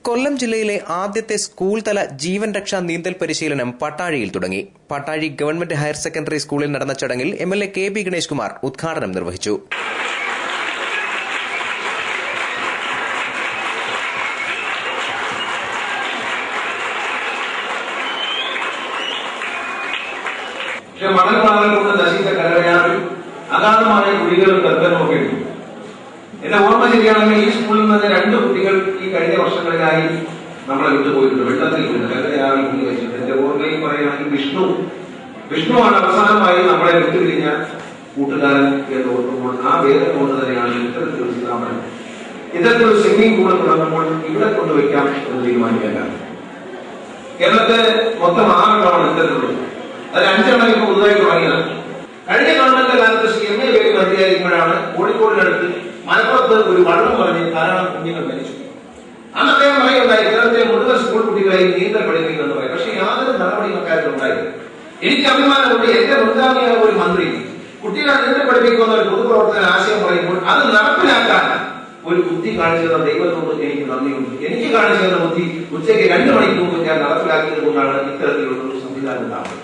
കൊല്ലം ജില്ലയിലെ ആദ്യത്തെ സ്കൂൾ തല ജീവൻ രക്ഷാ നീന്തൽ പരിശീലനം പട്ടാഴിയിൽ തുടങ്ങി. പട്ടാഴി ഗവൺമെന്റ് ഹയർ സെക്കൻഡറി സ്കൂളിൽ നടന്ന ചടങ്ങിൽ MLA KB ഗണേഷ് കുമാർ ഉദ്ഘാടനം നിർവഹിച്ചു. അഗാധമായ കുഴികളും കർക്കനുമൊക്കെ ഉണ്ട്. എന്റെ ഓർമ്മ ശരിയാണെങ്കിൽ ഈ സ്കൂളിൽ നിന്ന് 2 കുട്ടികൾ ഈ കഴിഞ്ഞ വർഷങ്ങളിലായി നമ്മളെ വിട്ടുപോയിട്ടുണ്ട്. വെള്ളത്തിൽ കല്ലറയാറിൽ മുങ്ങി വെച്ചിട്ടുണ്ട്. എന്റെ ഓർമ്മയിൽ പറയുകയാണെങ്കിൽ വിഷ്ണുവാണ് അവസാനമായി നമ്മളെ വിട്ടുപിരിഞ്ഞ കൂട്ടുകാരൻ എന്ന് ഓർക്കുമ്പോൾ ആ വേദന കൊണ്ട് തന്നെയാണ് ഇത്തരത്തിലൊരു സ്ഥാപനം, ഇത്തരത്തിലൊരു സ്വിമ്മിംഗ് പൂൾ തുടങ്ങുമ്പോൾ ഇവിടെ കൊണ്ടുവയ്ക്കാം എന്ന് തീരുമാനിക്കല്ല. കേരളത്തെ മൊത്തം 6 എണ്ണമാണ് ഇത്തരത്തിലുള്ളത്. അതിൽ 5 എണ്ണം ഇപ്പോൾ പുതുതായി തുടങ്ങിയതാണ്. കഴിഞ്ഞ ഗവൺമെന്റ് കാലത്ത് CMA വേഗം മന്ത്രിയായിരിക്കുമ്പോഴാണ് കോഴിക്കോടിനടുത്ത് മലപ്പുറത്ത് ഒരു വള്ളം പറഞ്ഞ് ധാരാളം കുഞ്ഞുങ്ങൾ മരിച്ചു. അന്ന് അദ്ദേഹം പറയുണ്ടായി കേരളത്തിലെ മുഴുവൻ സ്കൂൾ കുട്ടികളെയും നീന്തൽ പഠിപ്പിക്കുമെന്ന് പറയും. പക്ഷേ യാതൊരു നടപടിയും അക്കാര്യത്തിൽ ഉണ്ടായില്ല. എനിക്ക് അഭിമാനമുണ്ട്, എന്റെ മുൻഗാമിയായ ഒരു മന്ത്രി കുട്ടികളെ നീന്തൽ പഠിപ്പിക്കുന്ന ഒരു പൊതുപ്രവർത്തന ആശയം പറയുമ്പോൾ അത് നടപ്പിലാക്കാൻ ഒരു ബുദ്ധി കാണിച്ചു തന്ന ദൈവത്തോട് എനിക്ക് നന്ദിയുണ്ട്. എനിക്ക് കാണിച്ചു തന്ന ബുദ്ധി ഉച്ചയ്ക്ക് 2 മണിക്കൂർ മുമ്പ് ഞാൻ നടപ്പിലാക്കിയത് കൊണ്ടാണ് ഇത്തരത്തിലുള്ള ഒരു സംവിധാനം ഉണ്ടാവുന്നത്.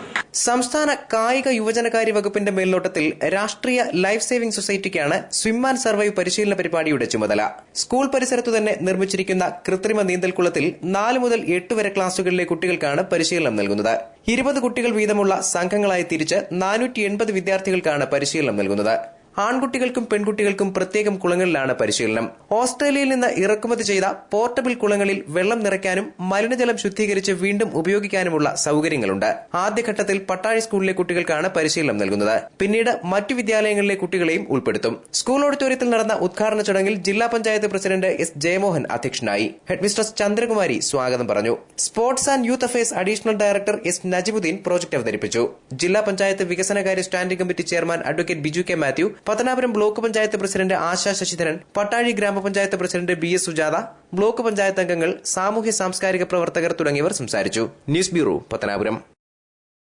സംസ്ഥാന കായിക യുവജനകാര്യ വകുപ്പിന്റെ മേൽനോട്ടത്തിൽ രാഷ്ട്രീയ ലൈഫ് സേവിംഗ് സൊസൈറ്റിക്കാണ് സ്വിം ആൻഡ് സർവൈവ് പരിശീലന പരിപാടിയുടെ ചുമതല. സ്കൂൾ പരിസരത്തു തന്നെ നിർമ്മിച്ചിരിക്കുന്ന കൃത്രിമ നീന്തൽക്കുളത്തിൽ 4 മുതൽ 8 വരെ ക്ലാസുകളിലെ കുട്ടികൾക്കാണ് പരിശീലനം നൽകുന്നത്. 20 കുട്ടികൾ വീതമുള്ള സംഘങ്ങളായി തിരിച്ച് 480 വിദ്യാർത്ഥികൾക്കാണ് പരിശീലനം നൽകുന്നത്. ആൺകുട്ടികൾക്കും പെൺകുട്ടികൾക്കും പ്രത്യേകം കുളങ്ങളിലാണ് പരിശീലനം. ഓസ്ട്രേലിയയിൽ നിന്ന് ഇറക്കുമതി ചെയ്ത പോർട്ടബിൾ കുളങ്ങളിൽ വെള്ളം നിറയ്ക്കാനും മലിനജലം ശുദ്ധീകരിച്ച് വീണ്ടും ഉപയോഗിക്കാനുമുള്ള സൌകര്യങ്ങളുണ്ട്. ആദ്യഘട്ടത്തിൽ പട്ടാഴി സ്കൂളിലെ കുട്ടികൾക്കാണ് പരിശീലനം നൽകുന്നത്. പിന്നീട് മറ്റു വിദ്യാലയങ്ങളിലെ കുട്ടികളെയും ഉൾപ്പെടുത്തും. സ്കൂൾ ഓഡിറ്റോറിയത്തിൽ നടന്ന ഉദ്ഘാടന ചടങ്ങിൽ ജില്ലാ പഞ്ചായത്ത് പ്രസിഡന്റ് S. ജയമോഹൻ അധ്യക്ഷനായി. ഹെഡ്മിസ്ട്രസ് ചന്ദ്രകുമാരി സ്വാഗതം പറഞ്ഞു. Sports and youth affairs additional director S. Najimuddin project അവതരിപ്പിച്ചു. ജില്ലാ പഞ്ചായത്ത് വികസനകാര്യ standing committee chairman advocate Biju K Mathew, Pathanapuram block panchayat president Asha Sasidharan, Pattazhi ഗ്രാമപഞ്ചായത്ത് president BS Sujatha, block panchayat അംഗങ്ങൾ, സാമൂഹ്യ സാംസ്കാരിക പ്രവർത്തകർ തുടങ്ങിയവർ സംസാരിച്ചു. News bureau, Pathanapuram.